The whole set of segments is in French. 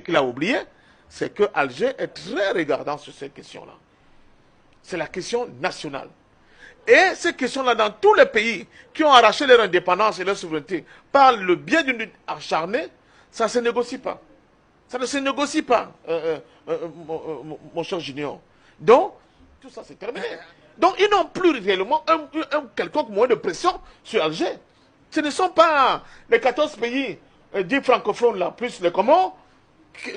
qu'il a oublié, c'est que Alger est très regardant sur cette question-là. C'est la question nationale. Et ces questions-là, dans tous les pays qui ont arraché leur indépendance et leur souveraineté par le biais d'une lutte acharnée, ça ne se négocie pas. Ça ne se négocie pas, mon cher Junior. Donc, tout ça, c'est terminé. Donc, ils n'ont plus réellement un quelconque moyen de pression sur Alger. Ce ne sont pas les 14 pays dits francophones, là, plus les Comores,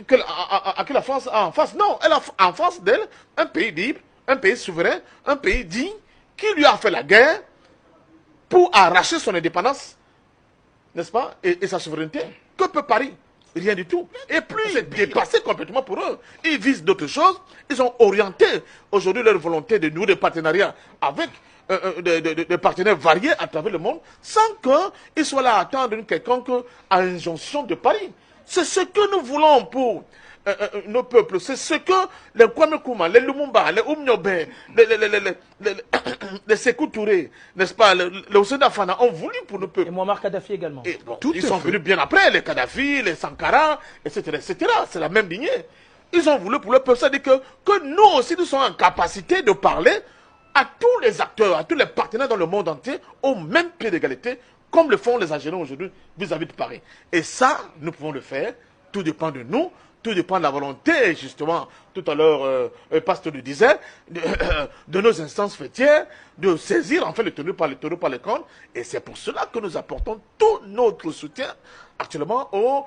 que la France a en face. Non, elle a en face d'elle un pays libre, un pays souverain, un pays digne, qui lui a fait la guerre pour arracher son indépendance, n'est-ce pas, et sa souveraineté. Que peut Paris? Rien du tout. Et plus c'est dépassé complètement pour eux. Ils visent d'autres choses. Ils ont orienté aujourd'hui leur volonté de nouer des partenariats avec des partenaires variés à travers le monde, sans qu'ils soient là à attendre une quelconque injonction de Paris. C'est ce que nous voulons pour nos peuples. C'est ce que les Kwame Nkrumah, les Lumumba, les Oumniobe, les Sékou Touré, n'est-ce pas, les Ousseini Fana ont voulu pour nos peuples. Et Muammar Kadhafi également. Et bon, ils sont venus bien après, les Kadhafi, les Sankara, etc. etc. C'est la même lignée. Ils ont voulu pour le peuple. Ça dit que nous aussi, nous sommes en capacité de parler à tous les acteurs, à tous les partenaires dans le monde entier, au même pied d'égalité, comme le font les Algériens aujourd'hui vis-à-vis de Paris. Et ça, nous pouvons le faire. Tout dépend de nous. Tout dépend de la volonté, justement, tout à l'heure, Pasteur le disait, de nos instances fêtières, de saisir, en fait, le taureau par les cornes. Et c'est pour cela que nous apportons tout notre soutien actuellement aux